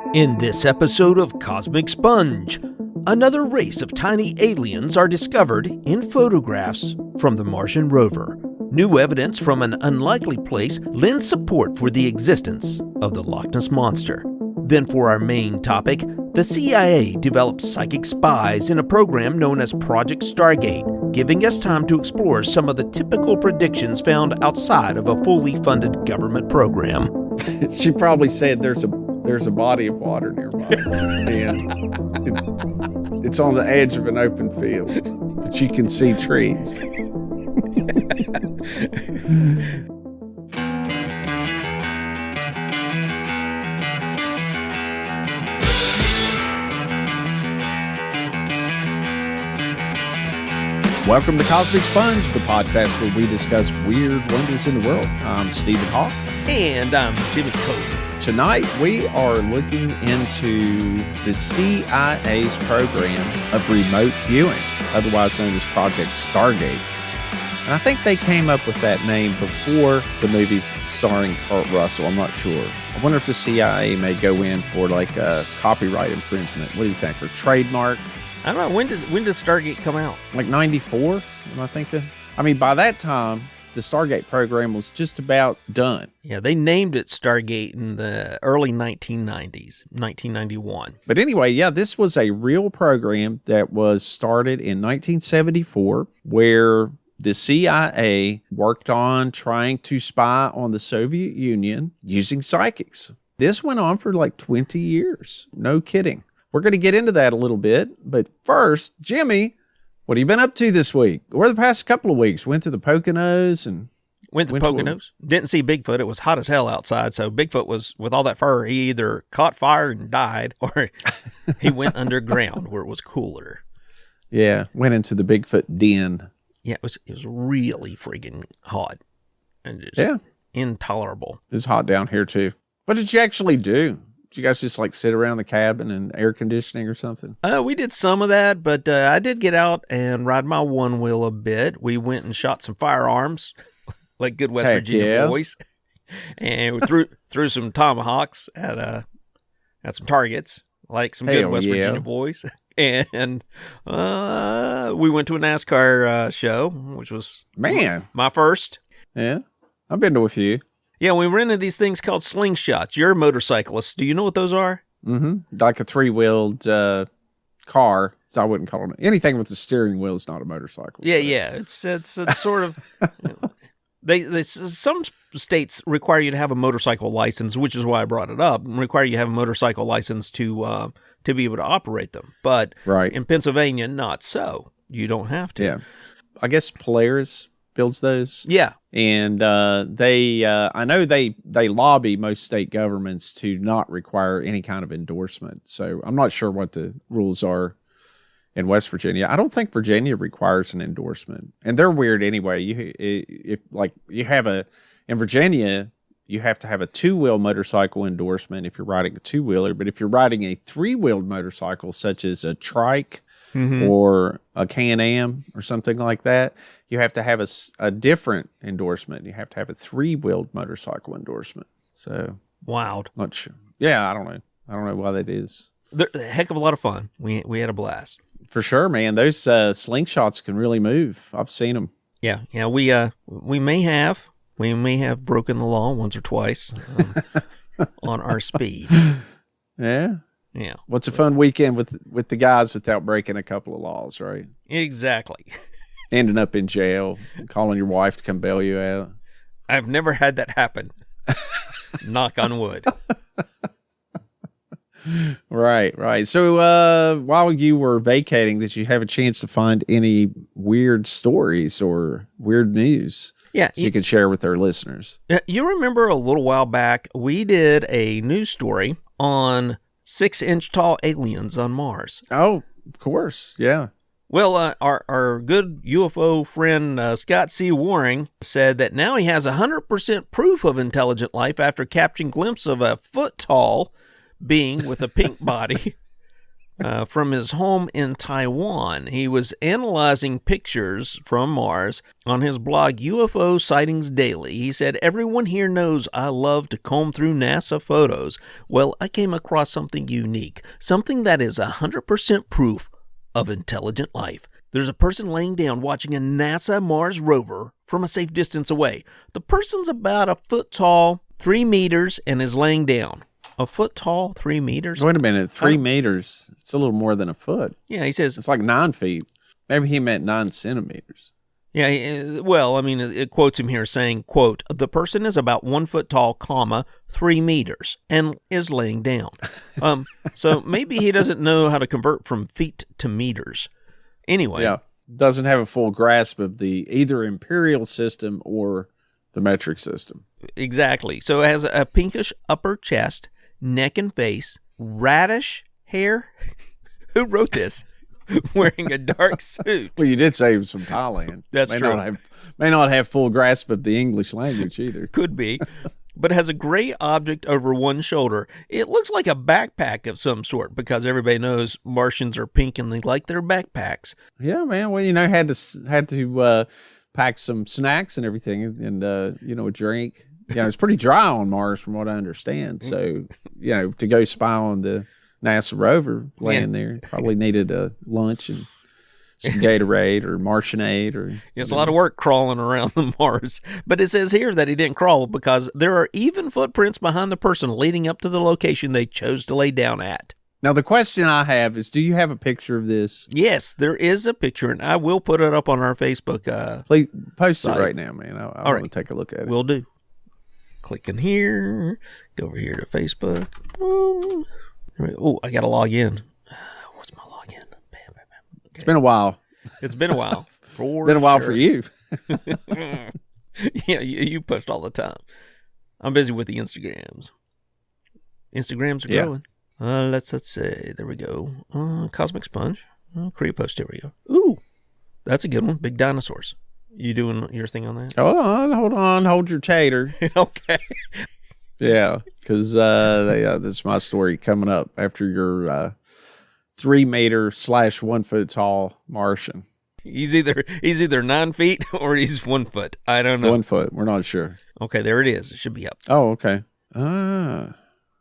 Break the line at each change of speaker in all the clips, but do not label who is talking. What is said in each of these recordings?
In this episode of Cosmic Sponge, another race of tiny aliens are discovered in photographs from the Martian rover. New evidence from an unlikely place lends support for the existence of the Loch Ness Monster. Then for our main topic, the CIA developed psychic spies in a program known as Project Stargate, giving us time to explore some of the typical predictions found outside of a fully funded government program.
She probably said there's a body of water nearby, and it's on the edge of an open field, but you can see trees. Welcome to Cosmic Sponge, the podcast where we discuss weird wonders in the world. I'm Stephen Hawk.
And I'm Jimmy Cole.
Tonight, we are looking into the CIA's program of remote viewing, otherwise known as Project Stargate. And I think they came up with that name before the movies starring Kurt Russell. I'm not sure. I wonder if the CIA may go in for like a copyright infringement. What do you think? Or trademark?
I don't know. When did Stargate come out?
Like 94, am I thinking? I mean, by that time, the Stargate program was just about done.
Yeah, they named it Stargate in the early 1990s, 1991.
But anyway, yeah, this was a real program that was started in 1974 where the CIA worked on trying to spy on the Soviet Union using psychics. This went on for like 20 years. No kidding. We're going to get into that a little bit. But first, Jimmy, what have you been up to this week? Or the past couple of weeks? Went to the Poconos and...
Went to Poconos. Didn't see Bigfoot. It was hot as hell outside. So Bigfoot was, with all that fur, he either caught fire and died or he went underground where it was cooler.
Yeah, went into the Bigfoot den.
Yeah, it was really freaking hot. And just intolerable.
It's hot down here too. What did you actually do? Did you guys just like sit around the cabin and air conditioning or something?
We did some of that, but I did get out and ride my one wheel a bit. We went and shot some firearms, like good West Virginia boys, and we threw some tomahawks at some targets, like some good West Virginia boys. And we went to a NASCAR show, which was my first.
Yeah, I've been to a few.
Yeah, we rented these things called slingshots. You're a motorcyclist. Do you know what those are?
Mm-hmm. Like a three-wheeled car. So I wouldn't call it anything with the steering wheel is not a motorcycle.
Yeah, so. Yeah. It's sort of. They some states require you to have a motorcycle license, which is why I brought it up. Require you to have a motorcycle license to be able to operate them. But in Pennsylvania, not so. You don't have to.
Yeah, I guess Polaris builds those.
Yeah.
And I know they lobby most state governments to not require any kind of endorsement. So I'm not sure what the rules are in West Virginia. I don't think Virginia requires an endorsement, and they're weird anyway. In Virginia, you have to have a two-wheel motorcycle endorsement if you're riding a two-wheeler. But if you're riding a three-wheeled motorcycle, such as a trike or a Can-Am or something like that, you have to have a different endorsement. You have to have a three-wheeled motorcycle endorsement. So
wild.
Not sure. Yeah, I don't know. I don't know why that is.
They're a heck of a lot of fun. We had a blast.
For sure, man. Those slingshots can really move. I've seen them.
Yeah. We may have broken the law once or twice on our speed.
Yeah.
Yeah.
What's a fun weekend with the guys without breaking a couple of laws, right?
Exactly.
Ending up in jail, calling your wife to come bail you out.
I've never had that happen. Knock on wood.
Right. So while you were vacating, did you have a chance to find any weird stories or weird news you could share with our listeners?
You remember a little while back, we did a news story on 6-inch tall aliens on Mars.
Oh, of course. Yeah.
Well, our good UFO friend Scott C. Waring said that now he has 100% proof of intelligent life after capturing a glimpse of a foot-tall being with a pink body from his home in Taiwan. He was analyzing pictures from Mars on his blog UFO Sightings Daily. He said, "Everyone here knows I love to comb through NASA photos. Well, I came across something unique, something that is 100% proof of intelligent life. There's a person laying down watching a NASA Mars rover from a safe distance away. The person's about a foot tall, 3 meters, and is laying down." A foot tall, 3 meters?
Wait a minute, 3 meters. It's a little more than a foot.
Yeah, he says.
It's like 9 feet. Maybe he meant 9 centimeters.
Yeah, well, I mean, it quotes him here saying, quote, "The person is about 1 foot tall, comma, 3 meters, and is laying down." So maybe he doesn't know how to convert from feet to meters. Anyway.
Yeah, doesn't have a full grasp of the either imperial system or the metric system.
Exactly. So it has a pinkish upper chest, neck and face, radish hair. Who wrote this? Wearing a dark suit.
Well, you did say he was from Thailand.
That's true.
May not have full grasp of the English language either.
Could be. But has a gray object over one shoulder. It looks like a backpack of some sort because everybody knows Martians are pink and they like their backpacks.
Yeah, man. Well, had to pack some snacks and everything and a drink. It's pretty dry on Mars from what I understand. So, to go spy on the NASA rover laying there, probably needed a lunch and some Gatorade or Martianade.
It's a lot of work crawling around the Mars. But it says here that he didn't crawl because there are even footprints behind the person leading up to the location they chose to lay down at.
Now, the question I have is, do you have a picture of this?
Yes, there is a picture, and I will put it up on our Facebook
Please post
site.
It right now, man. I want to take a look at it.
Will do. Click in here. Go over here to Facebook. Oh, I got to log in. What's my login? Bam, bam, bam. Okay.
It's been a while.
It's been a while.
It's been a while for you.
Yeah, you post all the time. I'm busy with the Instagrams. Instagrams are growing. Let's see. There we go. Cosmic Sponge. Create post. Here we go. Ooh, that's a good one. Big dinosaurs. You doing your thing on that?
Hold on. Hold your tater.
Okay.
Yeah, because that's my story coming up after your 3 meter / 1 foot tall Martian.
He's either 9 feet or he's 1 foot. I don't know.
1 foot. We're not sure.
Okay, there it is. It should be up.
Oh, okay. I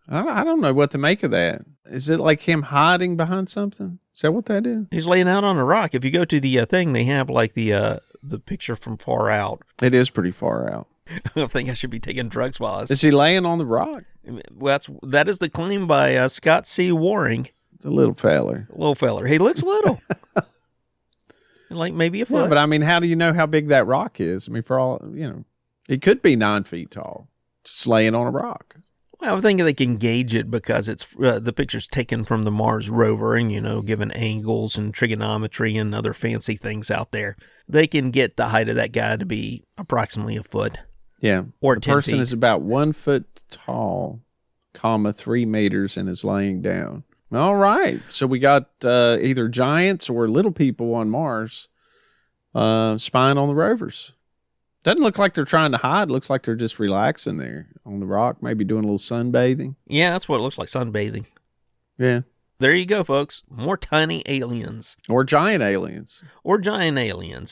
don't know what to make of that. Is it like him hiding behind something? Is that what that is?
He's laying out on a rock. If you go to the thing, they have like the picture from far out.
It is pretty far out.
I think I should be taking drugs while I was...
Is he laying on the rock?
Well, that is the claim by Scott C. Waring.
It's a little feller.
He looks little. Like maybe a foot.
Yeah, but I mean, how do you know how big that rock is? I mean, for all, he could be 9 feet tall, just laying on a rock.
Well, I think they can gauge it because it's the picture's taken from the Mars rover and, given angles and trigonometry and other fancy things out there. They can get the height of that guy to be approximately a foot.
Yeah.
Or
the
10
person
feet.
is about 1 foot tall, 3 meters, and is laying down. All right. So we got either giants or little people on Mars spying on the rovers. Doesn't look like they're trying to hide. Looks like they're just relaxing there on the rock, maybe doing a little sunbathing.
Yeah, that's what it looks like, sunbathing.
Yeah.
There you go, folks. More tiny aliens.
Or giant aliens.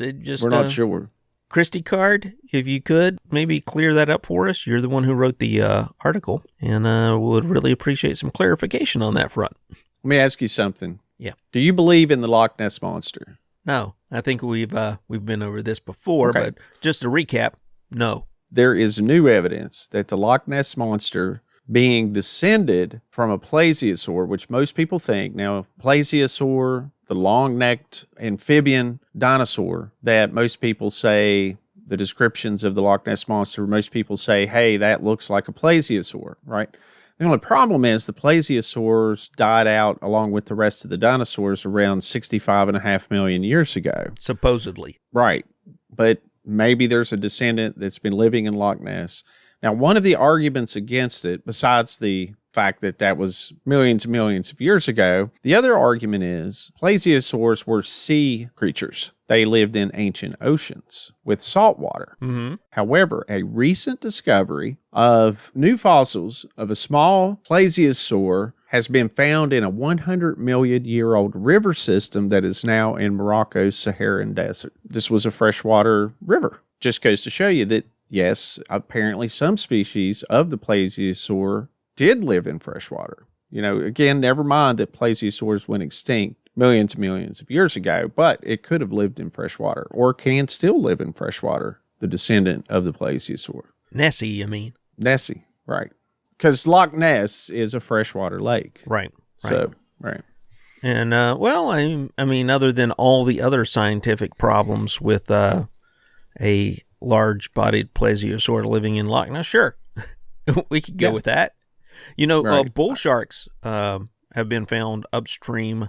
It just
We're not sure.
Christy Card, if you could, maybe clear that up for us. You're the one who wrote the article, and would really appreciate some clarification on that front.
Let me ask you something.
Yeah.
Do you believe in the Loch Ness Monster?
No, I think we've been over this before,
Okay.
but just to recap, no.
There is new evidence that the Loch Ness Monster being descended from a plesiosaur, which most people think, now plesiosaur, the long-necked amphibian dinosaur that most people say, the descriptions of the Loch Ness Monster, most people say, hey, that looks like a plesiosaur, right? The only problem is the plesiosaurs died out along with the rest of the dinosaurs around 65.5 million years ago.
Supposedly.
Right. But maybe there's a descendant that's been living in Loch Ness. Now, one of the arguments against it, besides the fact that that was millions and millions of years ago, the other argument is plesiosaurs were sea creatures. They lived in ancient oceans with salt water.
Mm-hmm.
However, a recent discovery of new fossils of a small plesiosaur has been found in a 100-million-year-old river system that is now in Morocco's Saharan desert. This was a freshwater river. Just goes to show you that, yes, apparently some species of the plesiosaur did live in freshwater. Again, never mind that plesiosaurs went extinct millions and millions of years ago, but it could have lived in freshwater or can still live in freshwater, the descendant of the plesiosaur.
Nessie, you mean?
Nessie, right. Because Loch Ness is a freshwater lake.
Right.
So, right.
And, well, I mean, other than all the other scientific problems with a large-bodied plesiosaur living in Loch Ness, sure, we could go with that. Bull sharks have been found upstream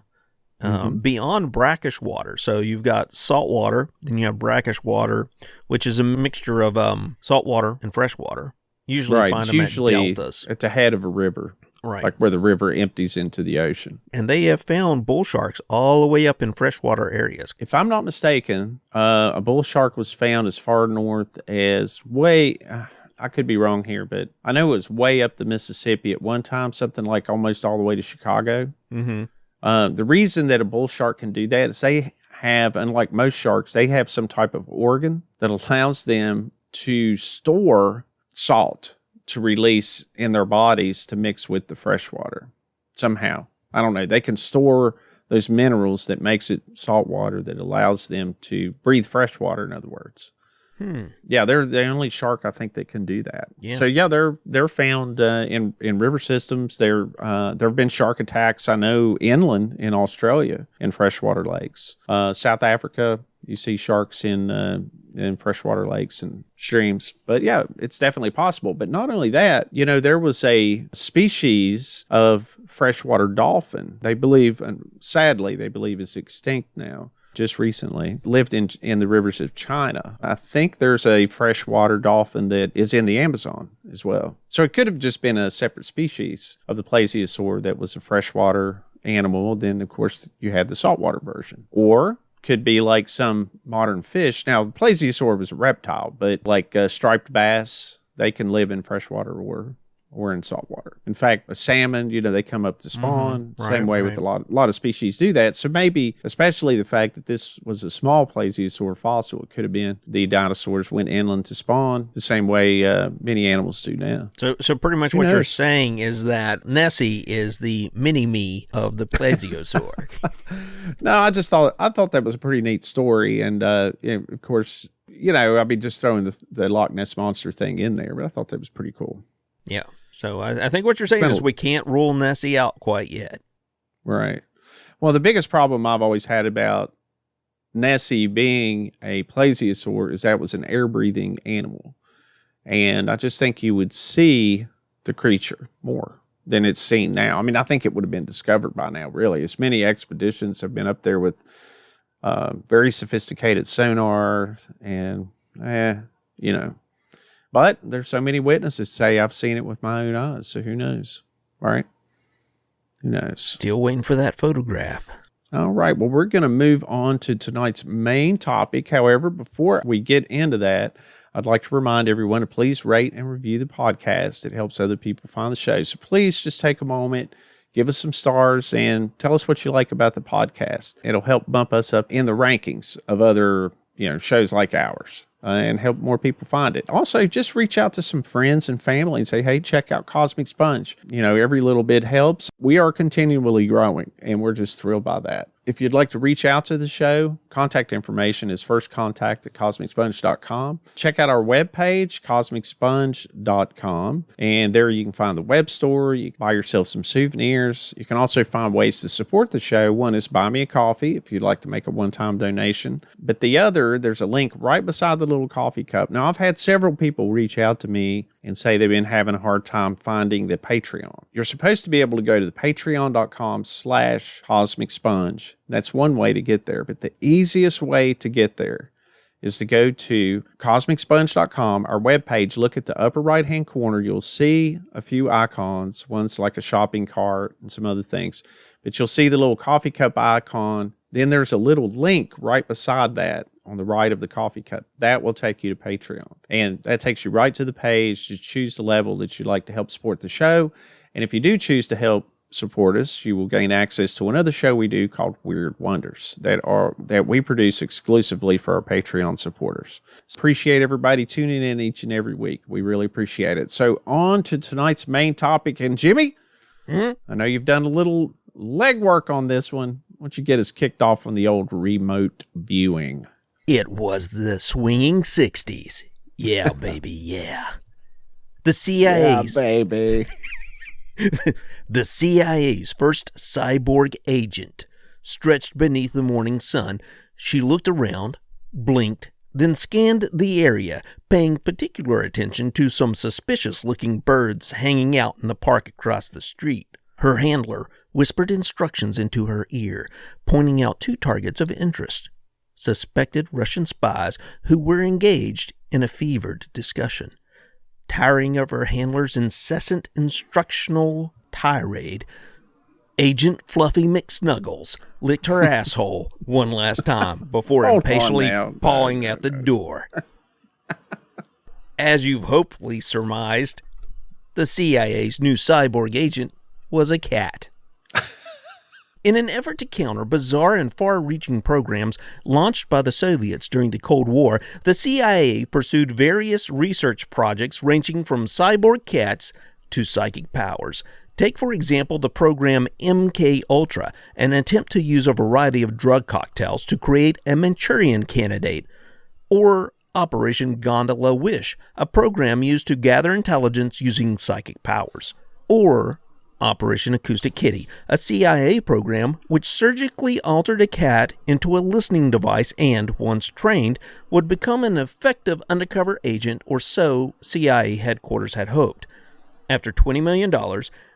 beyond brackish water. So you've got salt water, then you have brackish water, which is a mixture of salt water and fresh water. Usually find them at deltas.
At the head of a river.
Right.
Like where the river empties into the ocean.
And they have found bull sharks all the way up in freshwater areas.
If I'm not mistaken, a bull shark was found as far north as I could be wrong here, but I know it was way up the Mississippi at one time, something like almost all the way to Chicago. Mm-hmm. The reason that a bull shark can do that is they have, unlike most sharks, they have some type of organ that allows them to store salt to release in their bodies to mix with the fresh water somehow. I don't know. They can store those minerals that makes it salt water that allows them to breathe fresh water, in other words. Yeah, they're the only shark I think that can do that. Yeah. So yeah, they're found in river systems. There have been shark attacks, I know, inland in Australia in freshwater lakes. South Africa, you see sharks in freshwater lakes and streams. But yeah, it's definitely possible. But not only that, there was a species of freshwater dolphin. They believe, and sadly, they believe is extinct now. Just recently, lived in the rivers of China. I think there's a freshwater dolphin that is in the Amazon as well. So it could have just been a separate species of the plesiosaur that was a freshwater animal. Then, of course, you had the saltwater version. Or could be like some modern fish. Now, the plesiosaur was a reptile, but like striped bass, they can live in freshwater or in saltwater. In fact, a salmon, they come up to spawn. Same way with a lot of species do that. So maybe, especially the fact that this was a small plesiosaur fossil, it could have been the dinosaurs went inland to spawn the same way many animals do now.
So pretty much what you're saying is that Nessie is the mini-me of the plesiosaur.
No, I thought that was a pretty neat story. And of course, I'd be just throwing the Loch Ness Monster thing in there, but I thought that was pretty cool.
Yeah. So I think what you're saying is we can't rule Nessie out quite yet.
Right. Well, the biggest problem I've always had about Nessie being a plesiosaur is that it was an air-breathing animal. And I just think you would see the creature more than it's seen now. I mean, I think it would have been discovered by now, really. As many expeditions have been up there with very sophisticated sonar and, But there's so many witnesses say I've seen it with my own eyes, so who knows, right? Who knows?
Still waiting for that photograph.
All right, well, we're going to move on to tonight's main topic. However, before we get into that, I'd like to remind everyone to please rate and review the podcast. It helps other people find the show. So please just take a moment, give us some stars, and tell us what you like about the podcast. It'll help bump us up in the rankings of other shows like ours. And help more people find it. Also, just reach out to some friends and family and say, hey, check out Cosmic Sponge. Every little bit helps. We are continually growing, and we're just thrilled by that. If you'd like to reach out to the show, contact information is firstcontact@cosmicsponge.com. Check out our webpage, cosmicsponge.com, and there you can find the web store. You can buy yourself some souvenirs. You can also find ways to support the show. One is buy me a coffee if you'd like to make a one-time donation. But the other, there's a link right beside the little coffee cup. Now, I've had several people reach out to me and say they've been having a hard time finding the Patreon. You're supposed to be able to go to the patreon.com/Cosmic Sponge. That's one way to get there, but the easiest way to get there is to go to cosmicsponge.com, our webpage. Look at the upper right-hand corner. You'll see a few icons. One's like a shopping cart and some other things, but you'll see the little coffee cup icon. Then there's a little link right beside that on the right of the coffee cup. That will take you to Patreon. And that takes you right to the page to choose the level that you'd like to help support the show. And if you do choose to help support us, you will gain access to another show we do called Weird Wonders that we produce exclusively for our Patreon supporters. Appreciate everybody tuning in each and every week. We really appreciate it. So on to tonight's main topic. And Jimmy, I know you've done a little legwork on this one. Why don't you get us kicked off on the old remote viewing?
It was the swinging 60s. Yeah, baby, yeah. The CIA's...
Yeah, baby.
The CIA's first cyborg agent. Stretched beneath the morning sun, she looked around, blinked, then scanned the area, paying particular attention to some suspicious-looking birds hanging out in the park across the street. Her handler whispered instructions into her ear, pointing out 2 targets of interest. Suspected Russian spies who were engaged in a fevered discussion. Tiring of her handler's incessant instructional tirade, Agent Fluffy McSnuggles licked her asshole one last time before impatiently pawing at the door. As you've hopefully surmised, the CIA's new cyborg agent was a cat. In an effort to counter bizarre and far-reaching programs launched by the Soviets during the Cold War, the CIA pursued various research projects ranging from cyborg cats to psychic powers. Take, for example, the program MK Ultra, an attempt to use a variety of drug cocktails to create a Manchurian candidate, or Operation Gondola Wish, a program used to gather intelligence using psychic powers, or Operation Acoustic Kitty, a CIA program which surgically altered a cat into a listening device and, once trained, would become an effective undercover agent, or so CIA headquarters had hoped. After $20 million,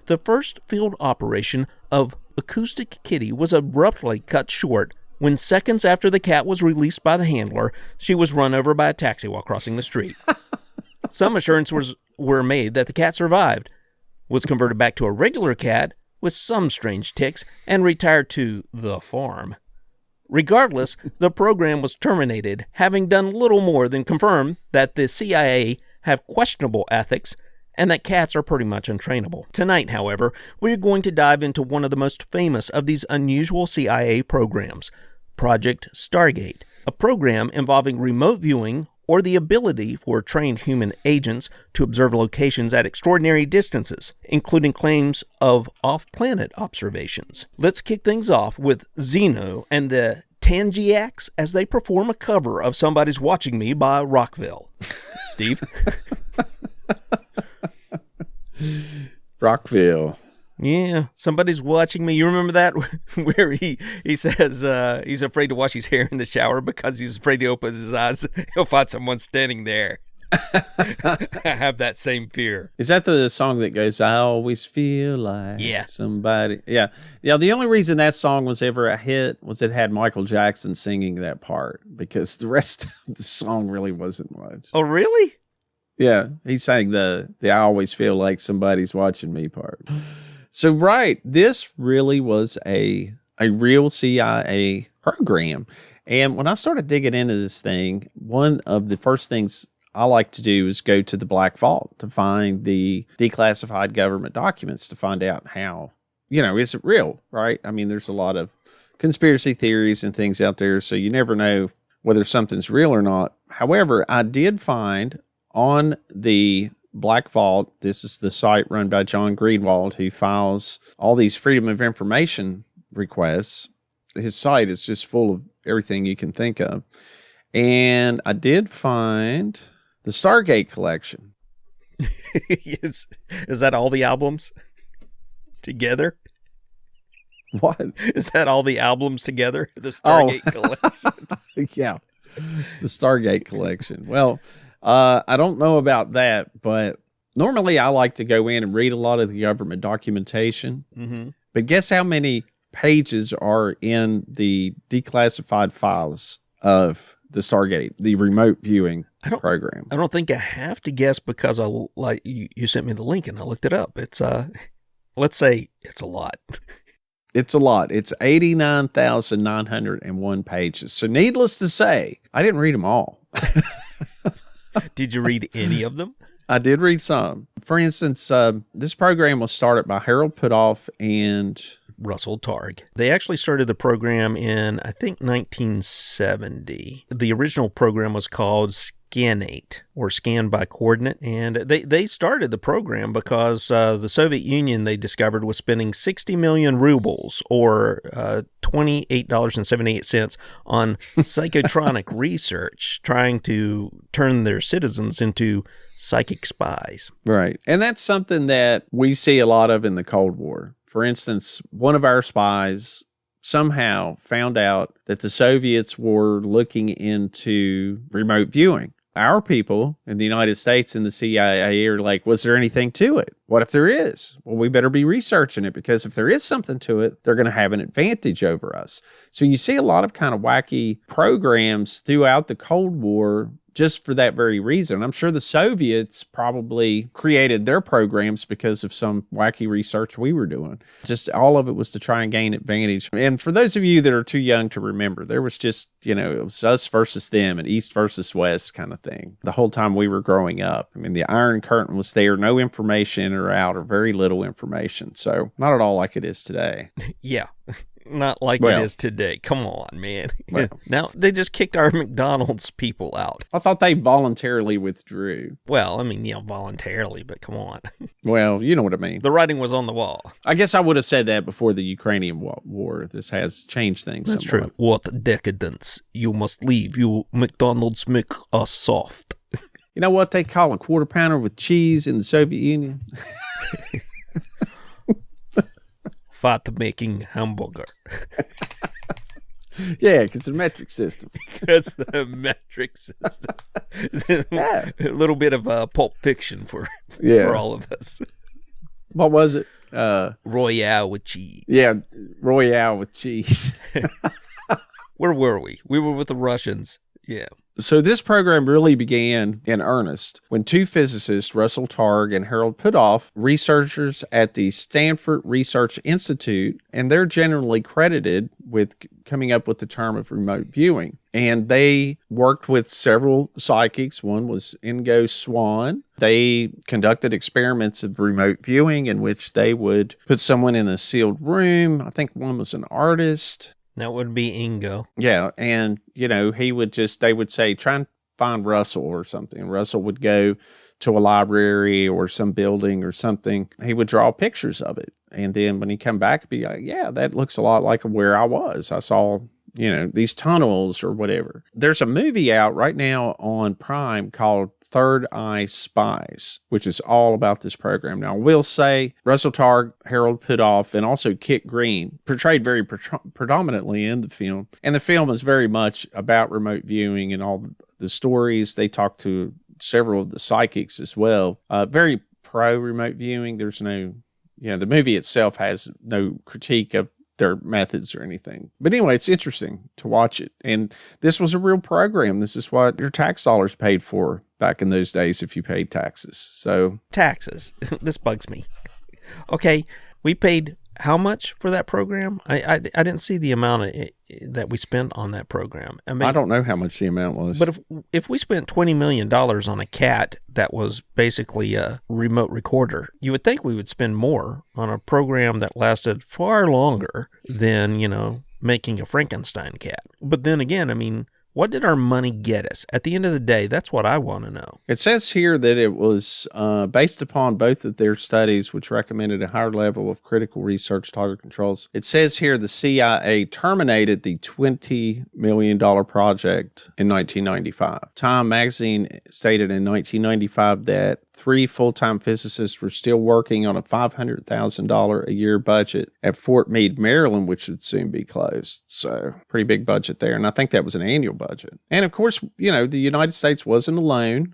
the first field operation of Acoustic Kitty was abruptly cut short when, seconds after the cat was released by the handler, she was run over by a taxi while crossing the street. Some assurances were made that the cat survived, was converted back to a regular cat with some strange tics, and retired to the farm. Regardless, the program was terminated, having done little more than confirm that the CIA have questionable ethics and that cats are pretty much untrainable. Tonight, however, we're going to dive into one of the most famous of these unusual CIA programs, Project Stargate, a program involving remote viewing or the ability for trained human agents to observe locations at extraordinary distances, including claims of off-planet observations. Let's kick things off with Zeno and the Tangiacs as they perform a cover of Somebody's Watching Me by Rockville. Steve?
Rockville.
Yeah, somebody's watching me. You remember that? Where he says he's afraid to wash his hair in the shower because he's afraid to open his eyes. He'll find someone standing there. I have that same fear.
Is that the song that goes, I always feel like somebody? Yeah. Yeah, the only reason that song was ever a hit was it had Michael Jackson singing that part, because the rest of the song really wasn't much.
Oh, really?
Yeah, he sang the I always feel like somebody's watching me part. So, right, this really was a real CIA program. And when I started digging into this thing, one of the first things I like to do is go to the Black Vault to find the declassified government documents to find out how, is it real, right? I mean, there's a lot of conspiracy theories and things out there, so you never know whether something's real or not. However, I did find on the Black Vault, this is the site run by John Greenwald, who files all these Freedom of Information requests. His site is just full of everything you can think of. And I did find the Stargate collection.
Is that all the albums together?
What?
Is that all the albums together? The Stargate collection?
Yeah, the Stargate collection. Well, I don't know about that, but normally I like to go in and read a lot of the government documentation. Mm-hmm. But guess how many pages are in the declassified files of the Stargate, the remote viewing program?
I don't think I have to guess, because you sent me the link and I looked it up. It's let's say it's a lot.
It's a lot. It's 89,901 pages. So needless to say, I didn't read them all.
Did you read any of them?
I did read some. For instance, this program was started by Harold Putoff and
Russell Targ. They actually started the program in, I think, 1970. The original program was called Scanate, or Scan by Coordinate, and they started the program because the Soviet Union, they discovered, was spending 60 million rubles, or $28.78, on psychotronic research, trying to turn their citizens into psychic spies.
Right. And that's something that we see a lot of in the Cold War. For instance, one of our spies somehow found out that the Soviets were looking into remote viewing. Our people in the United States and the CIA are like, was there anything to it? What if there is? Well, we better be researching it, because if there is something to it, they're going to have an advantage over us. So you see a lot of kind of wacky programs throughout the Cold War just for that very reason. I'm sure the Soviets probably created their programs because of some wacky research we were doing. Just all of it was to try and gain advantage. And for those of you that are too young to remember, there was just, it was us versus them and East versus West kind of thing the whole time we were growing up. I mean, the Iron Curtain was there, no information in or out, or very little information. So not at all like it is today.
Yeah. Not like it is today. Come on, man. Well, now, they just kicked our McDonald's people out.
I thought they voluntarily withdrew.
Well, I mean, voluntarily, but come on.
Well, you know what I mean.
The writing was on the wall.
I guess I would have said that before the Ukrainian war. This has changed things
That's
somewhat.
true. What decadence. You must leave. You McDonald's make us soft.
You know what they call a quarter pounder with cheese in the Soviet Union?
Fat-making hamburger.
Yeah, because it's a metric system.
Because the metric system.
Yeah.
A little bit of Pulp Fiction for all of us.
What was it?
Royale with cheese.
Yeah, Royale with cheese.
Where were we? We were with the Russians. Yeah.
So this program really began in earnest when two physicists, Russell Targ and Harold Putoff, researchers at the Stanford Research Institute, and they're generally credited with coming up with the term of remote viewing. And they worked with several psychics. One was Ingo Swann. They conducted experiments of remote viewing in which they would put someone in a sealed room. I think one was an artist.
That would be Ingo.
Yeah, and, they would say, try and find Russell or something. Russell would go to a library or some building or something. He would draw pictures of it. And then when he come back, he'd be like, yeah, that looks a lot like where I was. I saw, these tunnels or whatever. There's a movie out right now on Prime called Third Eye Spies, which is all about this program. Now, I will say Russell Targ, Harold Putoff, and also Kit Green portrayed very predominantly in the film. And the film is very much about remote viewing and all the stories. They talk to several of the psychics as well. Very pro remote viewing. There's no, the movie itself has no critique of their methods or anything. But anyway, it's interesting to watch it. And this was a real program. This is what your tax dollars paid for back in those days if you paid taxes. So
taxes. This bugs me. Okay, we paid how much for that program? I didn't see the amount that we spent on that program. I mean,
I don't know how much the amount was.
But if we spent $20 million on a cat that was basically a remote recorder, you would think we would spend more on a program that lasted far longer than, making a Frankenstein cat. But then again, I mean, what did our money get us? At the end of the day, that's what I want to know.
It says here that it was based upon both of their studies, which recommended a higher level of critical research target controls. It says here the CIA terminated the $20 million project in 1995. Time magazine stated in 1995 that 3 full-time physicists were still working on a $500,000 a year budget at Fort Meade, Maryland, which would soon be closed. So pretty big budget there. And I think that was an annual budget. And of course, the United States wasn't alone.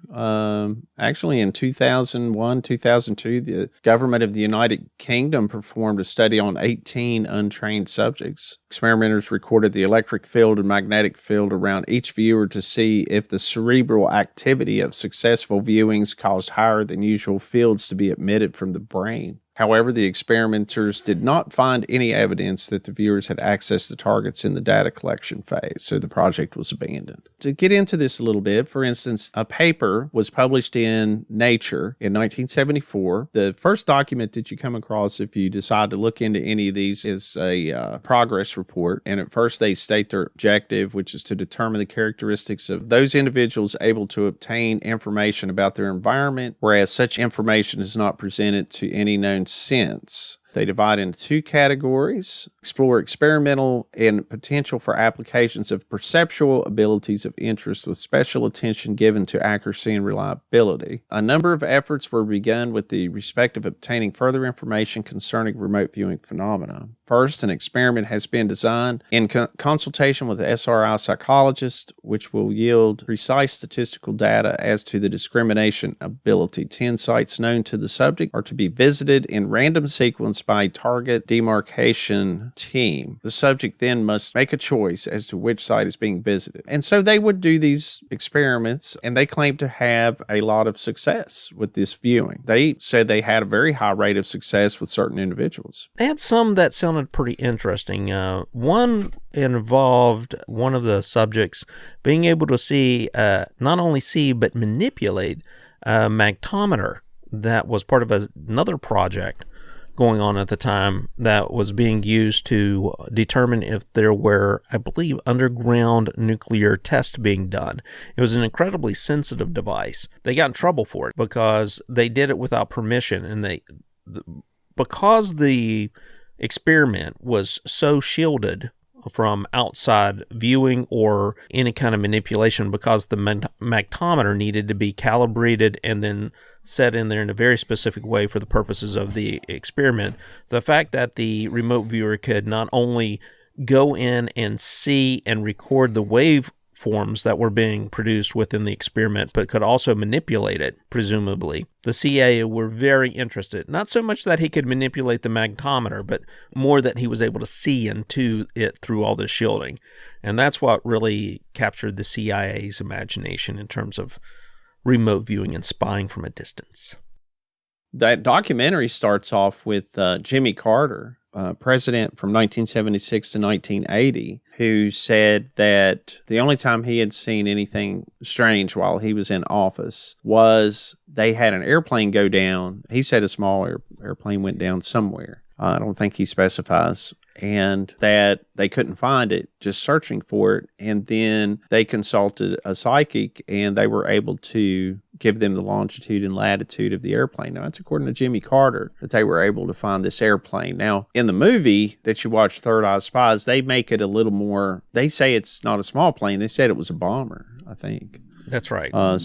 Actually, in 2001, 2002, the government of the United Kingdom performed a study on 18 untrained subjects. Experimenters recorded the electric field and magnetic field around each viewer to see if the cerebral activity of successful viewings caused higher than usual fields to be emitted from the brain. However, the experimenters did not find any evidence that the viewers had accessed the targets in the data collection phase, so the project was abandoned. To get into this a little bit, for instance, a paper was published in Nature in 1974. The first document that you come across if you decide to look into any of these is a progress report, and at first they state their objective, which is to determine the characteristics of those individuals able to obtain information about their environment, whereas such information is not presented to any known sense. They divide into two categories: explore experimental and potential for applications of perceptual abilities of interest with special attention given to accuracy and reliability. A number of efforts were begun with the respect of obtaining further information concerning remote viewing phenomena. First, an experiment has been designed in consultation with SRI psychologists, which will yield precise statistical data as to the discrimination ability. 10 sites known to the subject are to be visited in random sequence by a target demarcation team. The subject then must make a choice as to which site is being visited. And so they would do these experiments, and they claim to have a lot of success with this viewing. They said they had a very high rate of success with certain individuals.
They had some that sounded pretty interesting. One involved one of the subjects being able to see, not only see, but manipulate a magnetometer that was part of another project going on at the time that was being used to determine if there were, I believe, underground nuclear tests being done. It was an incredibly sensitive device. They got in trouble for it because they did it without permission, and because the experiment was so shielded from outside viewing or any kind of manipulation, because the magnetometer needed to be calibrated and then set in there in a very specific way for the purposes of the experiment. The fact that the remote viewer could not only go in and see and record the waveforms that were being produced within the experiment, but could also manipulate it, presumably. The CIA were very interested. Not so much that he could manipulate the magnetometer, but more that he was able to see into it through all this shielding. And that's what really captured the CIA's imagination in terms of remote viewing and spying from a distance.
That documentary starts off with Jimmy Carter, president from 1976 to 1980, who said that the only time he had seen anything strange while he was in office was they had an airplane go down. He said a small airplane went down somewhere. I don't think he specifies. And that they couldn't find it, just searching for it. And then they consulted a psychic, and they were able to give them the longitude and latitude of the airplane. Now, that's according to Jimmy Carter, that they were able to find this airplane. Now, in the movie that you watch, Third Eye Spies, they make it a little more, they say it's not a small plane. They said it was a bomber, I think.
That's right.
That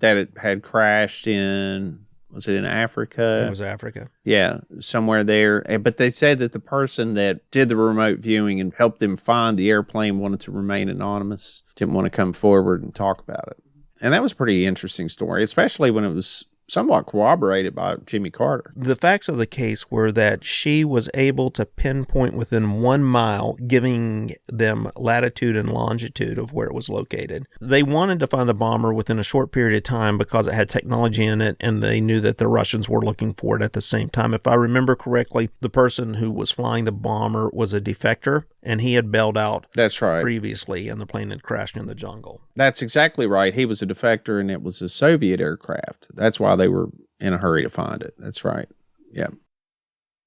it had crashed in... Was it in Africa?
It was Africa.
Yeah, somewhere there. But they said that the person that did the remote viewing and helped them find the airplane wanted to remain anonymous, didn't want to come forward and talk about it. And that was a pretty interesting story, especially when it was somewhat corroborated by Jimmy Carter.
The facts of the case were that she was able to pinpoint within 1 mile, giving them latitude and longitude of where it was located. They wanted to find the bomber within a short period of time because it had technology in it, and they knew that the Russians were looking for it at the same time. If I remember correctly, the person who was flying the bomber was a defector, and he had bailed out.
That's right.
Previously, and the plane had crashed in the jungle.
That's exactly right. He was a defector, and it was a Soviet aircraft. That's why they were in a hurry to find it. That's right. Yeah.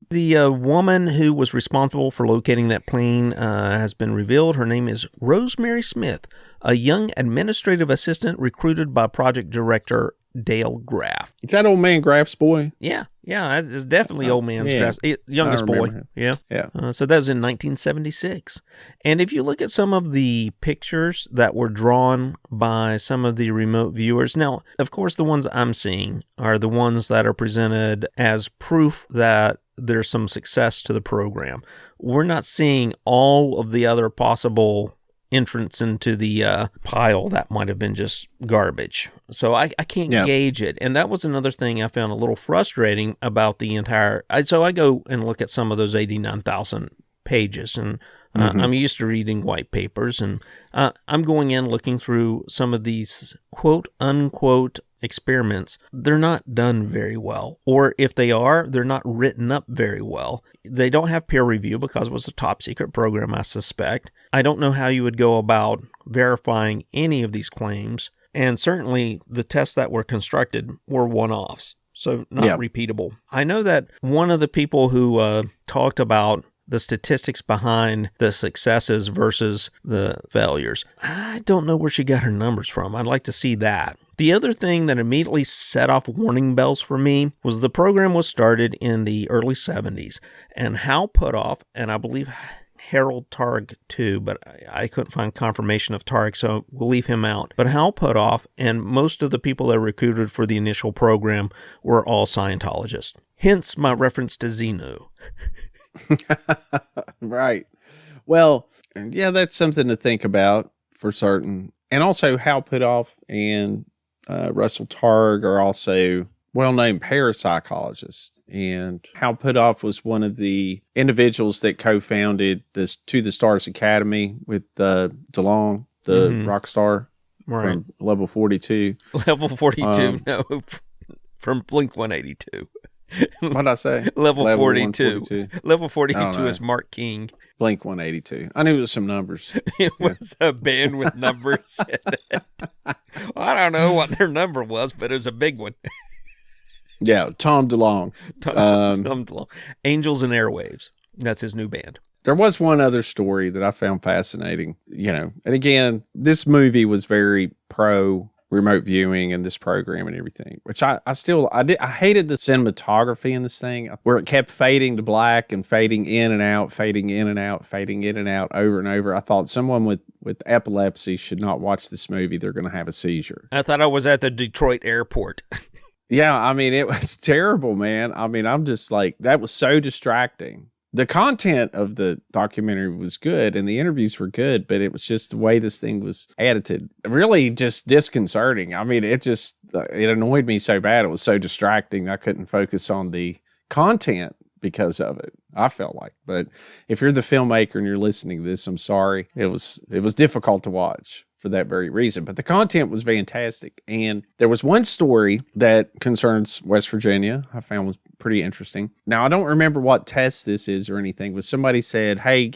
The woman who was responsible for locating that plane has been revealed. Her name is Rosemary Smith, a young administrative assistant recruited by project director Dale Graff.
Is that old man Graff's boy?
Yeah, it's definitely old man's Graff. Youngest boy.
Him.
Yeah. So that was in 1976. And if you look at some of the pictures that were drawn by some of the remote viewers, now, of course, the ones I'm seeing are the ones that are presented as proof that there's some success to the program. We're not seeing all of the other possible entrance into the pile that might have been just garbage. So I can't gauge it. And that was another thing I found a little frustrating about the entire... So I go and look at some of those 89,000 pages, and I'm used to reading white papers, and I'm going in looking through some of these quote-unquote experiments, they're not done very well. Or if they are, they're not written up very well. They don't have peer review because it was a top secret program, I suspect. I don't know how you would go about verifying any of these claims. And certainly the tests that were constructed were one-offs, so not repeatable. I know that one of the people who talked about the statistics behind the successes versus the failures, I don't know where she got her numbers from. I'd like to see that. The other thing that immediately set off warning bells for me was the program was started in the early 70s, and Hal Puthoff, and I believe Harold Targ too, but I couldn't find confirmation of Targ, so we'll leave him out. But Hal Puthoff and most of the people that recruited for the initial program were all Scientologists. Hence my reference to Xenu.
Right. Well, yeah, that's something to think about for certain. And also Hal Puthoff and Russell Targ are also well-known parapsychologists. And Hal Puthoff was one of the individuals that co-founded this To the Stars Academy with DeLong, the rock star from Level 42.
Level 42, no, from Blink-182.
What'd I say?
Level 42. Level 42 is Mark King.
Blink-182. I knew it was some numbers.
It was a band with numbers in it. I don't know what their number was, but it was a big one.
Yeah, Tom DeLonge.
Tom DeLonge. Angels and Airwaves. That's his new band.
There was one other story that I found fascinating, and again, this movie was very pro remote viewing and this program and everything, which I hated the cinematography in this thing where it kept fading to black and fading in and out, fading in and out, fading in and out over and over. I thought someone with epilepsy should not watch this movie. They're going to have a seizure.
I thought I was at the Detroit airport.
Yeah, I mean, it was terrible, man. I mean, I'm just like, that was so distracting. The content of the documentary was good and the interviews were good, but it was just the way this thing was edited. Really just disconcerting. I mean, it annoyed me so bad. It was so distracting. I couldn't focus on the content because of it, I felt like. But if you're the filmmaker and you're listening to this, I'm sorry. It was difficult to watch for that very reason. But the content was fantastic. And there was one story that concerns West Virginia I found was pretty interesting. Now, I don't remember what test this is or anything, but somebody said, hey,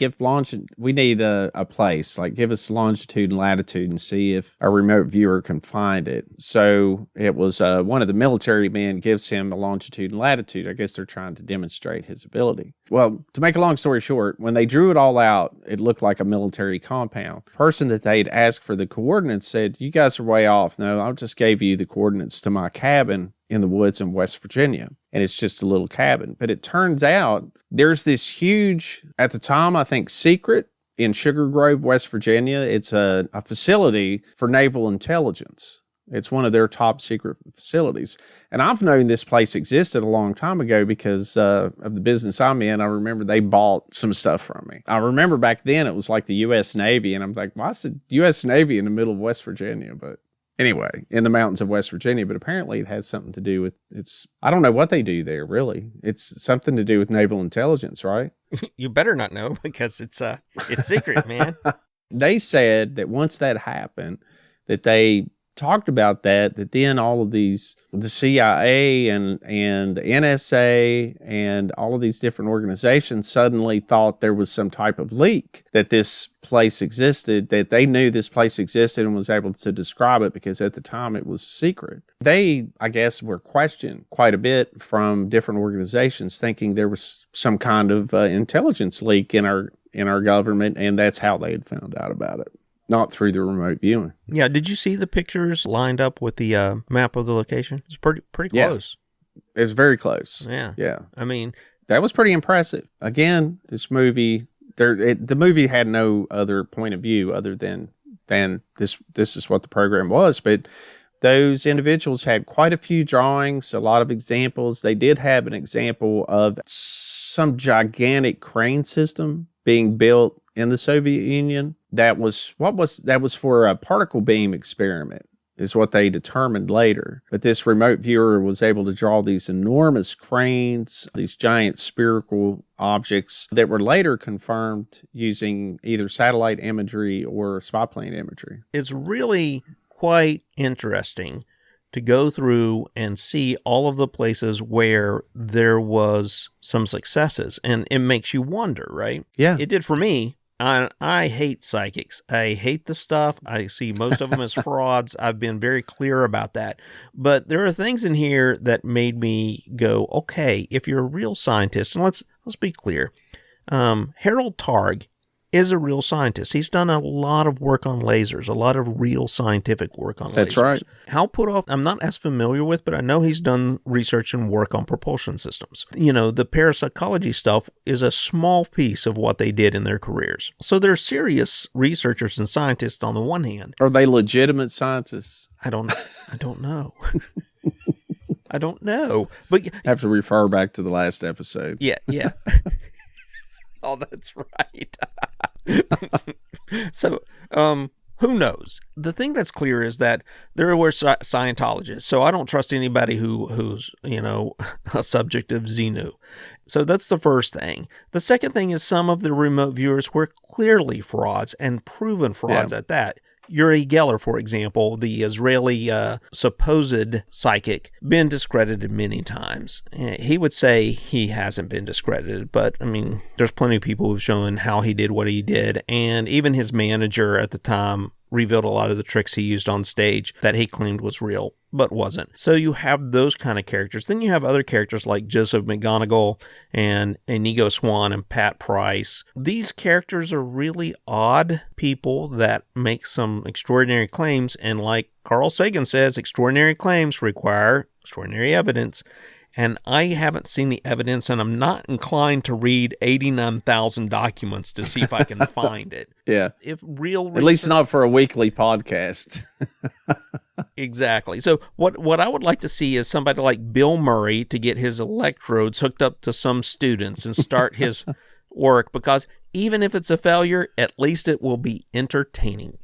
we need a place, like give us longitude and latitude and see if a remote viewer can find it. So it was one of the military men gives him a longitude and latitude. I guess they're trying to demonstrate his ability. Well, to make a long story short, when they drew it all out, it looked like a military compound. The person that they'd asked for the coordinates said, you guys are way off. No, I just gave you the coordinates to my cabin in the woods in West Virginia. And it's just a little cabin. But it turns out there's this huge, at the time, I think, secret in Sugar Grove, West Virginia. It's a facility for naval intelligence. It's one of their top secret facilities. And I've known this place existed a long time ago because of the business I'm in. I remember they bought some stuff from me. I remember back then it was like the U.S. Navy. And I'm like, why is the U.S. Navy in the middle of West Virginia? But anyway, in the mountains of West Virginia. But apparently it has something to do with, I don't know what they do there, really. It's something to do with naval intelligence, right?
You better not know because it's secret, man.
They said that once that happened, that they talked about that then all of the CIA and the NSA and all of these different organizations suddenly thought there was some type of leak, that this place existed, that they knew this place existed and was able to describe it because at the time it was secret. They, I guess, were questioned quite a bit from different organizations thinking there was some kind of intelligence leak in our government, and that's how they had found out about it. Not through the remote viewing.
Yeah, did you see the pictures lined up with the map of the location? It's pretty close.
It was very close.
Yeah. I mean,
that was pretty impressive. Again, this movie, the movie had no other point of view other than this is what the program was. But those individuals had quite a few drawings, a lot of examples. They did have an example of some gigantic crane system being built in the Soviet Union. That was for a particle beam experiment, is what they determined later. But this remote viewer was able to draw these enormous cranes, these giant spherical objects that were later confirmed using either satellite imagery or spy plane imagery.
It's really quite interesting to go through and see all of the places where there was some successes. And it makes you wonder, right?
Yeah.
It did for me. I hate psychics. I hate the stuff. I see most of them as frauds. I've been very clear about that. But there are things in here that made me go, okay, if you're a real scientist, and let's be clear, Harold Targ is a real scientist. He's done a lot of work on lasers, a lot of real scientific work on lasers.
That's right.
Hal Puthoff, I'm not as familiar with, but I know he's done research and work on propulsion systems. The parapsychology stuff is a small piece of what they did in their careers. So they're serious researchers and scientists on the one hand.
Are they legitimate scientists?
I don't know. I don't know. But
I have to refer back to the last episode.
Yeah. Oh, that's right. So, who knows? The thing that's clear is that there were Scientologists, so I don't trust anybody who's a subject of Xenu. So that's the first thing. The second thing is some of the remote viewers were clearly frauds and proven frauds at that. Uri Geller, for example, the Israeli supposed psychic, been discredited many times. He would say he hasn't been discredited, but I mean, there's plenty of people who've shown how he did what he did, and even his manager at the time revealed a lot of the tricks he used on stage that he claimed was real, but wasn't. So you have those kind of characters. Then you have other characters like Joseph McGonigal and Inigo Swan and Pat Price. These characters are really odd people that make some extraordinary claims, and like Carl Sagan says, extraordinary claims require extraordinary evidence. And I haven't seen the evidence, and I'm not inclined to read 89,000 documents to see if I can find it.
Yeah.
If real research,
at least not for a weekly podcast.
Exactly. So what I would like to see is somebody like Bill Murray to get his electrodes hooked up to some students and start his work, because even if it's a failure, at least it will be entertaining.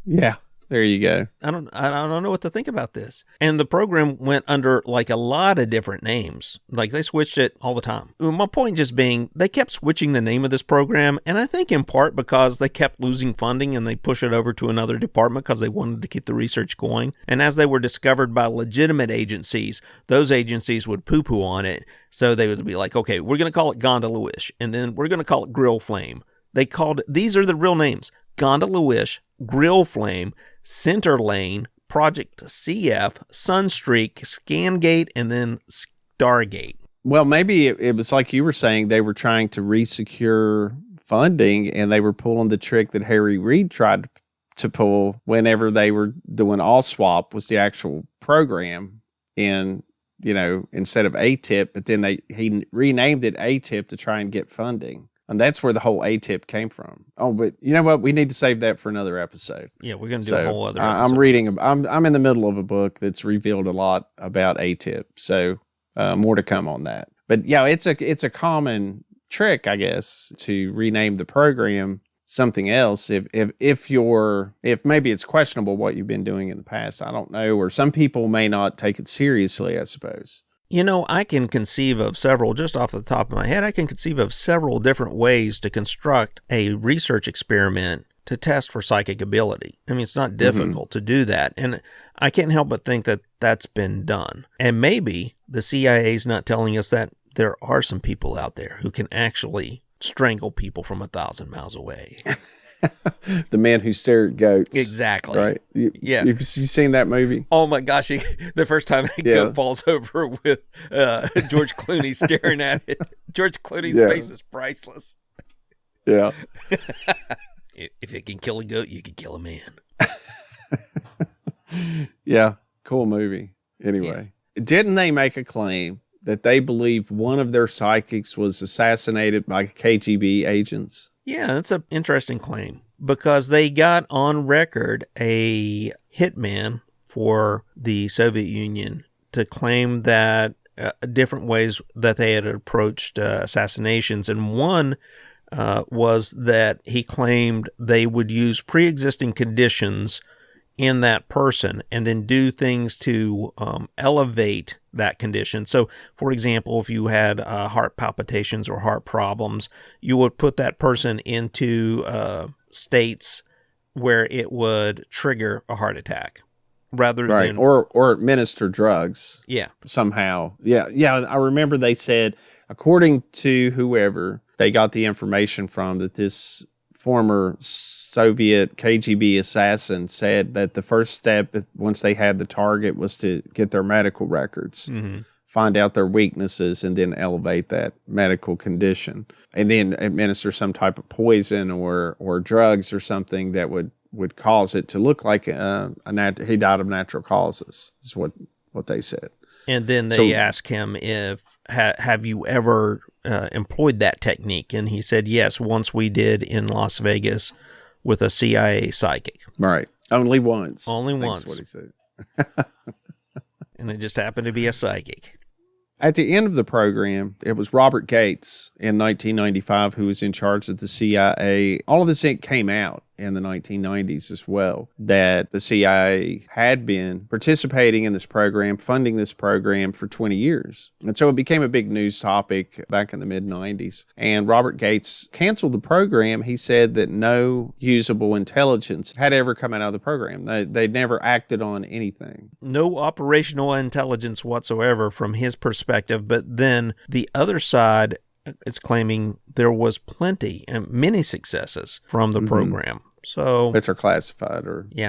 Yeah. There you go.
I don't know what to think about this. And the program went under like a lot of different names. Like they switched it all the time. My point just being, they kept switching the name of this program. And I think in part because they kept losing funding and they push it over to another department because they wanted to keep the research going. And as they were discovered by legitimate agencies, those agencies would poo-poo on it. So they would be like, okay, we're going to call it Gondola Wish. And then we're going to call it Grill Flame. These are the real names: Gondola Wish, Grill Flame, Center Lane, Project CF, Sunstreak, Scangate, and then Stargate.
Well, maybe it was like you were saying, they were trying to resecure funding, and they were pulling the trick that Harry Reid tried to pull whenever they were doing AllSwap, was the actual program in, instead of ATIP, but then he renamed it ATIP to try and get funding. And that's where the whole ATIP came from. Oh, but you know what? We need to save that for another episode.
Yeah, we're going to do a whole other episode.
I'm in the middle of a book that's revealed a lot about ATIP. So more to come on that. But yeah, it's a common trick, I guess, to rename the program something else if maybe it's questionable what you've been doing in the past. I don't know. Or some people may not take it seriously, I suppose.
I can conceive of several, just off the top of my head, I can conceive of several different ways to construct a research experiment to test for psychic ability. I mean, it's not difficult to do that. And I can't help but think that that's been done. And maybe the CIA is not telling us that there are some people out there who can actually strangle people from 1,000 miles away.
The Man Who Stared at Goats.
Exactly.
Right?
Yeah.
You seen that movie?
Oh my gosh. The first time a goat falls over with George Clooney staring at it. George Clooney's face is priceless.
Yeah.
If it can kill a goat, you can kill a man.
Yeah. Cool movie. Anyway, didn't they make a claim that they believe one of their psychics was assassinated by KGB agents? Yeah,
that's an interesting claim, because they got on record a hitman for the Soviet Union to claim that different ways that they had approached assassinations. And one was that he claimed they would use pre-existing conditions in that person and then do things to elevate that condition. So, for example, if you had heart palpitations or heart problems, you would put that person into states where it would trigger a heart attack. rather
Right.
than
Or administer drugs.
Yeah.
Somehow. Yeah. I remember they said, according to whoever they got the information from, that this former Soviet KGB assassin said that the first step, once they had the target, was to get their medical records, find out their weaknesses, and then elevate that medical condition, and then administer some type of poison or drugs or something that would cause it to look like he died of natural causes, is what they said.
And then they asked him if, have you ever employed that technique? And he said, yes, once we did in Las Vegas with a CIA psychic.
Right. Only once.
Only once.
That's what he said.
And it just happened to be a psychic.
At the end of the program, it was Robert Gates in 1995 who was in charge of the CIA. All of this came out in the 1990s as well, that the CIA had been participating in this program, funding this program for 20 years. And so it became a big news topic back in the mid-90s. And Robert Gates canceled the program. He said that no usable intelligence had ever come out of the program. They'd never acted on anything.
No operational intelligence whatsoever from his perspective. But then the other side is claiming there was plenty and many successes from the program. So
Bits are classified,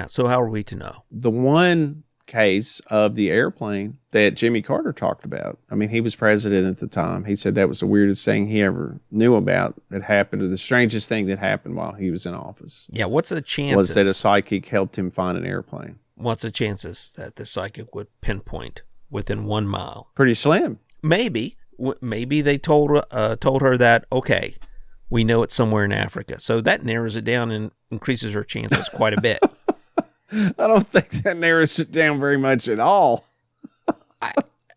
so how are we to know?
The one case of the airplane that Jimmy Carter talked about, I mean, he was president at the time. He said that was the weirdest thing he ever knew about that happened, or the strangest thing that happened while he was in office.
Yeah, what's the chances?
Was that a psychic helped him find an airplane.
What's the chances that the psychic would pinpoint within 1 mile?
Pretty slim.
Maybe they told her that, okay, we know it's somewhere in Africa. So that narrows it down and increases her chances quite a bit.
I don't think that narrows it down very much at all.
I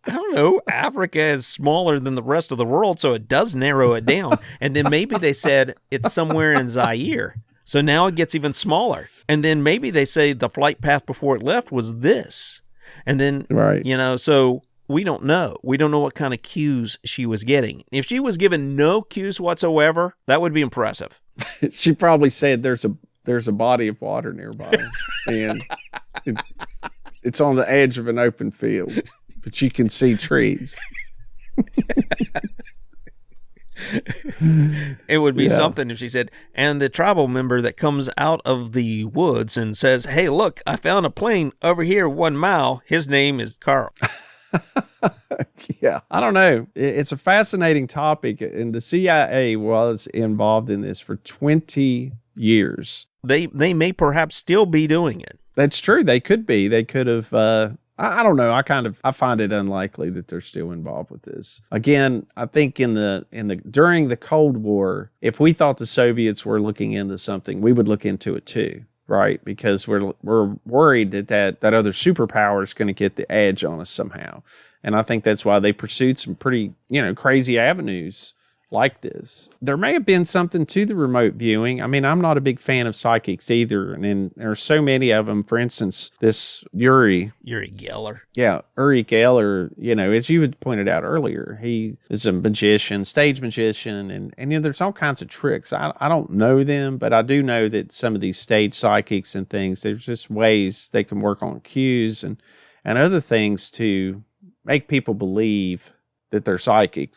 don't know. Africa is smaller than the rest of the world, so it does narrow it down. And then maybe they said it's somewhere in Zaire. So now it gets even smaller. And then maybe they say the flight path before it left was this. And then, so we don't know. We don't know what kind of cues she was getting. If she was given no cues whatsoever, that would be impressive.
She probably said there's a body of water nearby, and it's on the edge of an open field, but you can see trees.
It would be something if she said, and the tribal member that comes out of the woods and says, hey, look, I found a plane over here 1 mile. His name is Carl.
Yeah, I don't know. It's a fascinating topic, and the CIA was involved in this for 20 years.
They may perhaps still be doing it.
That's true. They could be. They could have. I don't know. I find it unlikely that they're still involved with this. Again, I think during the Cold War, if we thought the Soviets were looking into something, we would look into it too. Right, because we're worried that other superpower is going to get the edge on us somehow, and I think that's why they pursued some pretty crazy avenues like this. There may have been something to the remote viewing. I mean, I'm not a big fan of psychics either, and there are so many of them. For instance, this Uri
Geller.
Yeah, Uri Geller, as you had pointed out earlier, he is a magician, stage magician, and there's all kinds of tricks. I don't know them, but I do know that some of these stage psychics and things, there's just ways they can work on cues and other things to make people believe that they're psychic,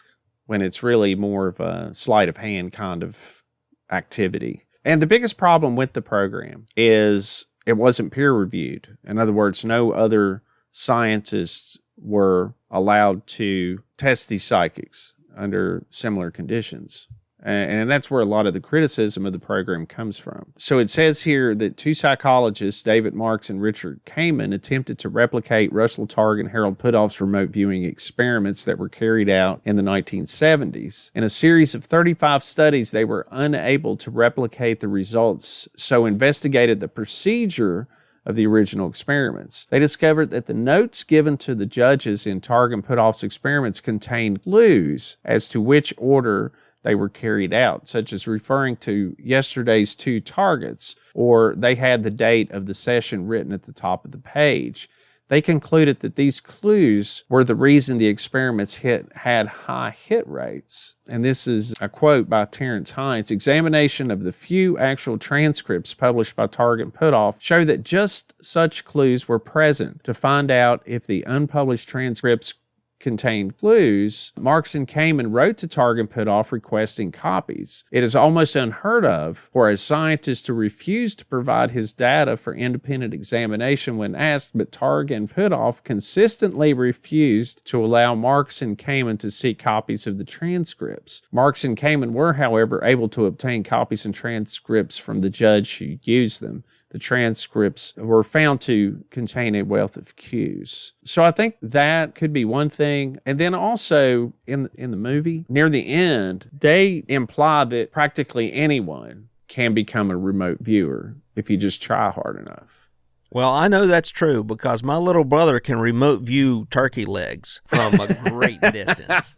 when it's really more of a sleight of hand kind of activity. And the biggest problem with the program is it wasn't peer reviewed. In other words, no other scientists were allowed to test these psychics under similar conditions. And that's where a lot of the criticism of the program comes from. So it says here that 2 psychologists, David Marks and Richard Kamen, attempted to replicate Russell Targ and Harold Putoff's remote viewing experiments that were carried out in the 1970s. In a series of 35 studies, they were unable to replicate the results, so investigated the procedure of the original experiments. They discovered that the notes given to the judges in Targ and Putoff's experiments contained clues as to which order they were carried out, such as referring to yesterday's 2 targets, or they had the date of the session written at the top of the page. they concluded that these clues were the reason the experiments had high hit rates. And this is a quote by Terrence Hines. Examination of the few actual transcripts published by Targ and Putoff show that just such clues were present. To find out if the unpublished transcripts contained clues, Marks and Kamen wrote to Targ and Putoff requesting copies. It is almost unheard of for a scientist to refuse to provide his data for independent examination when asked, but Targ and Putoff consistently refused to allow Marks and Kamen to see copies of the transcripts. Marks and Kamen were, however, able to obtain copies and transcripts from the judge who used them. The transcripts were found to contain a wealth of cues. So I think that could be one thing. And then also in the movie, near the end, they imply that practically anyone can become a remote viewer if you just try hard enough.
Well, I know that's true because my little brother can remote view turkey legs from a great distance.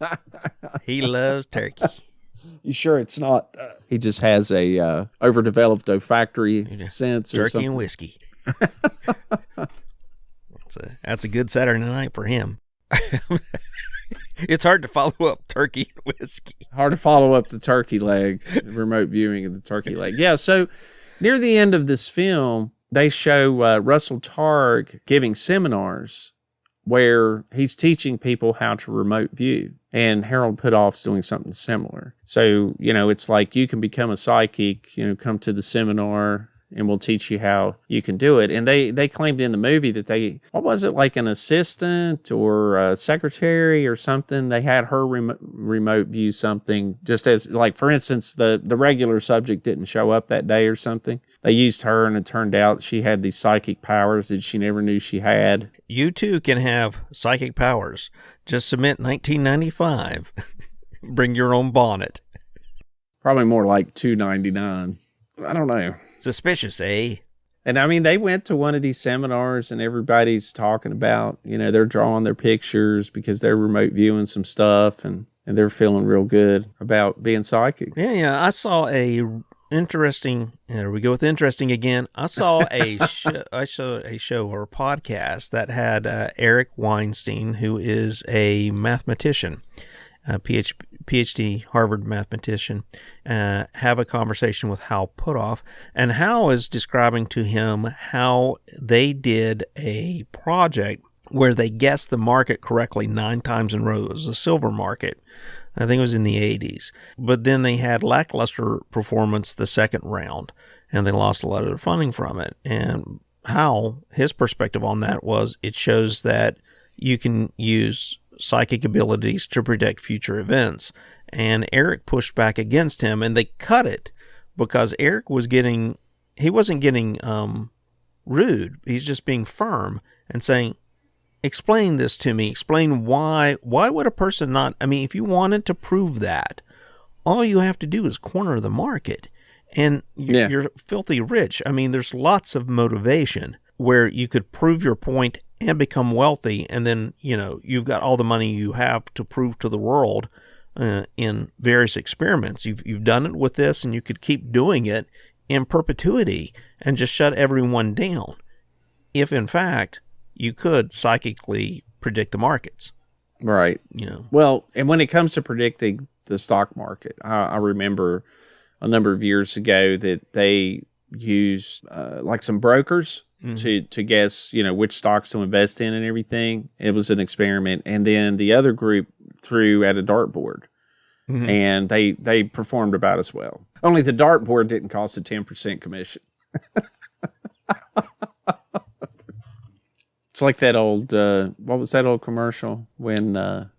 He loves turkey.
You sure it's not? He just has a overdeveloped olfactory sense or
turkey
something.
and whiskey. That's a good Saturday night for him. It's hard to follow up turkey and whiskey.
Hard to follow up the turkey leg, remote viewing of the turkey leg. Yeah, so near the end of this film, they show Russell Targ giving seminars where he's teaching people how to remote view. And Harold Putoff's doing something similar. So, it's like you can become a psychic, come to the seminar and we'll teach you how you can do it. And they claimed in the movie that what was it, like an assistant or a secretary or something? They had her remote view something just as, like, for instance, the regular subject didn't show up that day or something. They used her and it turned out she had these psychic powers that she never knew she had.
You too can have psychic powers. Just submit 1995. Bring your own bonnet.
Probably more like $2.99. I don't know.
Suspicious, eh?
And I mean, they went to one of these seminars and everybody's talking about, they're drawing their pictures because they're remote viewing some stuff and they're feeling real good about being psychic.
Yeah. I saw interesting, there we go with interesting again. I saw a show or a podcast that had Eric Weinstein, who is a mathematician, a PhD Harvard mathematician, have a conversation with Hal Putoff, and Hal is describing to him how they did a project where they guessed the market correctly 9 times in a row. It was a silver market. I think it was in the 80s. But then they had lackluster performance the second round, and they lost a lot of their funding from it. And Hal, his perspective on that was it shows that you can use psychic abilities to predict future events. And Eric pushed back against him, and they cut it because Eric wasn't getting rude. He's just being firm and saying, explain this to me. Explain why would a person not, if you wanted to prove that, all you have to do is corner the market and you're filthy rich. There's lots of motivation where you could prove your point and become wealthy. And then, you've got all the money you have to prove to the world in various experiments. You've done it with this, and you could keep doing it in perpetuity and just shut everyone down. If in fact you could psychically predict the markets.
Right. Well, and when it comes to predicting the stock market, I remember a number of years ago that they used like some brokers to guess, which stocks to invest in and everything. It was an experiment. And then the other group threw at a dartboard. Mm-hmm. And they performed about as well. Only the dartboard didn't cost a 10% commission. It's like that old, what was that old commercial when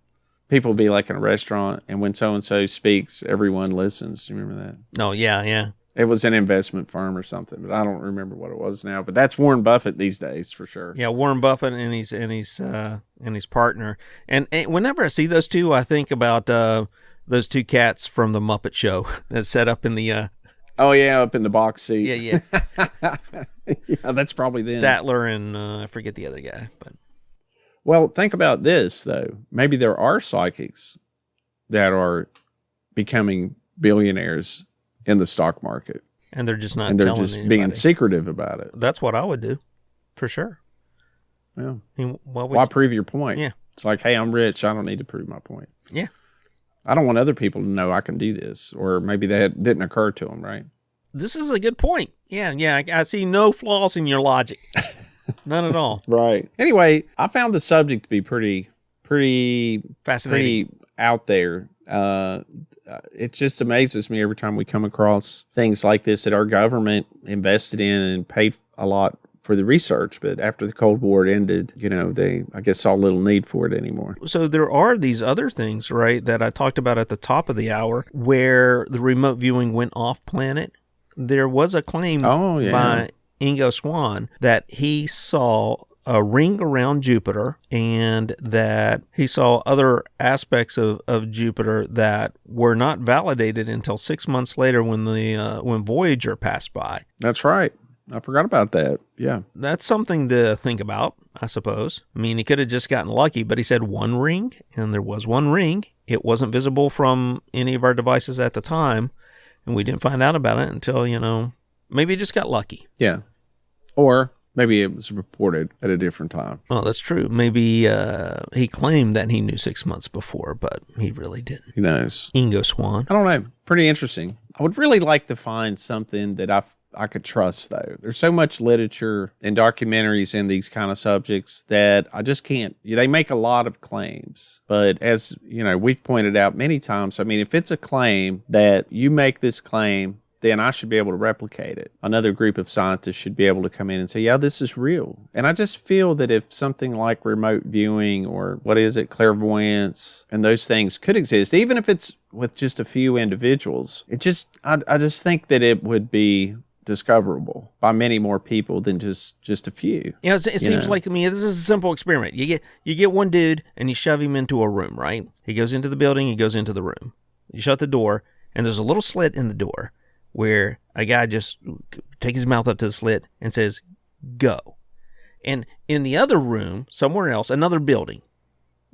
people be like in a restaurant and when so-and-so speaks, everyone listens. Do you remember that?
Oh, yeah.
It was an investment firm or something, but I don't remember what it was now. But that's Warren Buffett these days for sure.
Yeah, Warren Buffett and his partner. And whenever I see those two, I think about those two cats from the Muppet Show that set up in the...
Oh, yeah, up in the box seat.
Yeah.
Yeah, that's probably them.
Statler and I forget the other guy. But
well, think about this, though. Maybe there are psychics that are becoming billionaires in the stock market.
And they're just not
and they're
telling
just
anybody.
Being secretive about it.
That's what I would do, for sure.
Yeah.
I mean,
Why prove your point?
Yeah.
It's like, hey, I'm rich. I don't need to prove my point.
Yeah.
I don't want other people to know I can do this, or maybe that didn't occur to them, right?
This is a good point. Yeah. I see no flaws in your logic. None at all.
Right. Anyway, I found the subject to be pretty
Fascinating.
pretty out there. It just amazes me every time we come across things like this that our government invested in and paid a lot for the research. But after the Cold War ended, they, I guess, saw little need for it anymore.
So there are these other things, right, that I talked about at the top of the hour where the remote viewing went off planet. There was a claim by Ingo Swann that he saw a ring around Jupiter and that he saw other aspects of Jupiter that were not validated until 6 months later when Voyager passed by.
That's right. I forgot about that. Yeah.
That's something to think about, I suppose. I mean, he could have just gotten lucky, but he said one ring, and there was one ring. It wasn't visible from any of our devices at the time, and we didn't find out about it until, maybe he just got lucky.
Yeah. Or maybe it was reported at a different time.
Oh, that's true. Maybe he claimed that he knew 6 months before, but he really didn't.
Who knows?
Ingo Swann.
I don't know. Pretty interesting. I would really like to find something that I could trust, though. There's so much literature and documentaries in these kind of subjects that I just can't. They make a lot of claims. But as we've pointed out many times, I mean, if it's a claim that you make this claim, then I should be able to replicate it. Another group of scientists should be able to come in and say, yeah, this is real. And I just feel that if something like remote viewing or clairvoyance and those things could exist, even if it's with just a few individuals, I just think that it would be discoverable by many more people than just a few.
It seems like to me this is a simple experiment. You get one dude and you shove him into a room, right? He goes into the building, he goes into the room. You shut the door, and there's a little slit in the door where a guy just takes his mouth up to the slit and says, go. And in the other room, somewhere else, another building,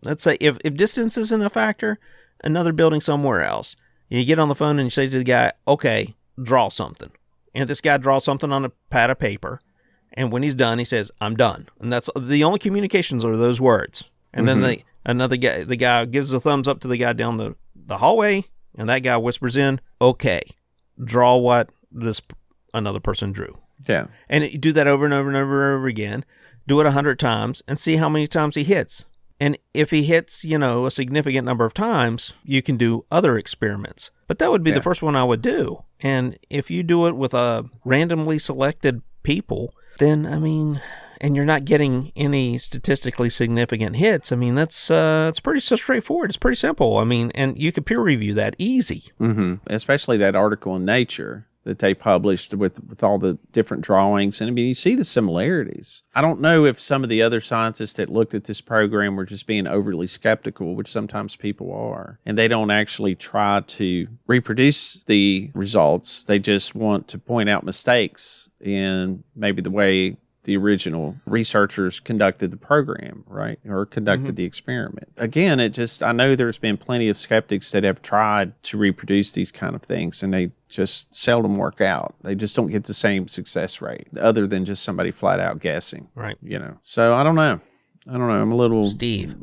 let's say if distance isn't a factor, another building somewhere else, you get on the phone and you say to the guy, okay, draw something. And this guy draws something on a pad of paper. And when he's done, he says, I'm done. And that's the only communications are those words. And then the guy gives a thumbs up to the guy down the hallway. And that guy whispers in, okay, draw what another person drew.
Yeah.
And you do that over and over and over and over again. Do it 100 times and see how many times he hits. And if he hits, a significant number of times, you can do other experiments. But that would be the first one I would do. And if you do it with a randomly selected people, then, and you're not getting any statistically significant hits, that's pretty straightforward. It's pretty simple. And you could peer review that easy.
Mm-hmm. Especially that article in Nature that they published with all the different drawings. And you see the similarities. I don't know if some of the other scientists that looked at this program were just being overly skeptical, which sometimes people are, and they don't actually try to reproduce the results. They just want to point out mistakes in maybe the way the original researchers conducted the program, right? Or conducted the experiment. Again, I know there's been plenty of skeptics that have tried to reproduce these kind of things, and they just seldom work out. They just don't get the same success rate, other than just somebody flat out guessing.
Right.
So I don't know. I'm a little...
Steve,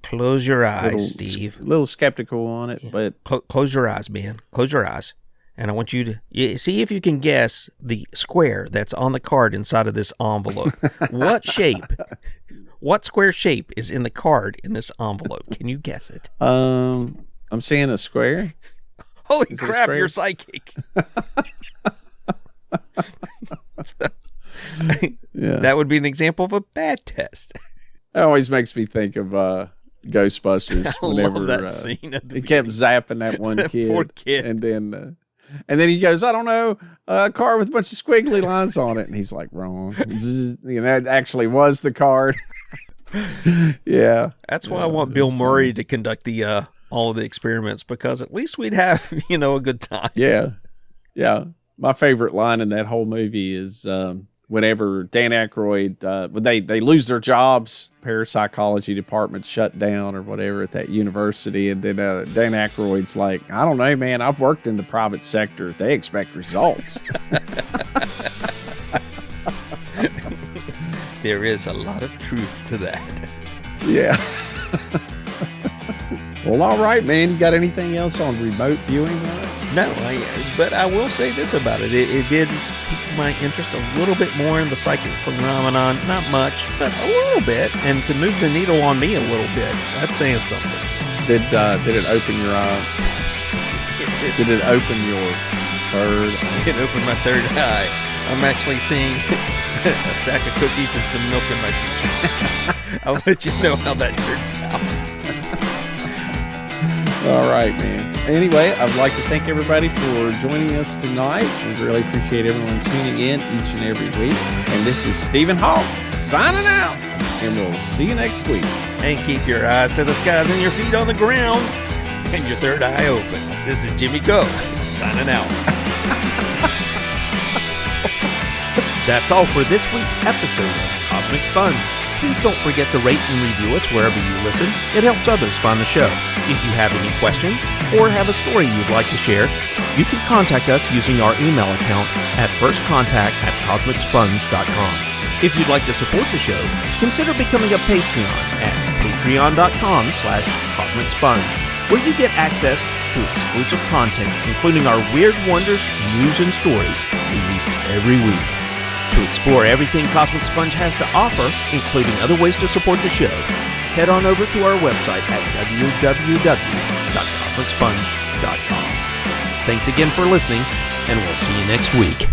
close your eyes, Steve.
A little skeptical on it, but...
Close your eyes, man. Close your eyes. And I want you to see if you can guess the square that's on the card inside of this envelope. What square shape is in the card in this envelope? Can you guess it?
I'm seeing a square.
Holy crap, you're psychic.
Yeah.
That would be an example of a bad test.
It always makes me think of Ghostbusters.
Whenever that scene at the
he kept zapping that one kid.
Poor kid.
And then he goes, I don't know, a car with a bunch of squiggly lines on it. And he's like, wrong. That actually was the card. Yeah.
That's why I want Bill Murray to conduct all of the experiments, because at least we'd have, a good time.
Yeah. Yeah. My favorite line in that whole movie is whenever Dan Aykroyd, when they lose their jobs, parapsychology department shut down or whatever at that university. And then Dan Aykroyd's like, I don't know, man, I've worked in the private sector. They expect results.
there is a lot of truth to that.
Yeah. Well, all right, man. You got anything else on remote viewing?
No, but I will say this about it. It did pique my interest a little bit more in the psychic phenomenon. Not much, but a little bit. And to move the needle on me a little bit, that's saying something.
Did it open your eyes? Did it open your third eye?
It opened my third eye. I'm actually seeing a stack of cookies and some milk in my future. I'll let you know how that turns out.
All right, man. Anyway, I'd like to thank everybody for joining us tonight. We really appreciate everyone tuning in each and every week. And this is Stephen Hawk signing out. And we'll see you next week.
And keep your eyes to the skies and your feet on the ground and your third eye open. This is Jimmy Go signing out. That's all for this week's episode of Cosmic Sponge. Please don't forget to rate and review us wherever you listen. It helps others find the show. If you have any questions or have a story you'd like to share, you can contact us using our email account at firstcontact@cosmicsponge.com. If you'd like to support the show, consider becoming a Patreon at patreon.com/cosmicsponge, where you get access to exclusive content, including our Weird Wonders news and stories released every week. To explore everything Cosmic Sponge has to offer, including other ways to support the show, head on over to our website at www.cosmicsponge.com. Thanks again for listening, and we'll see you next week.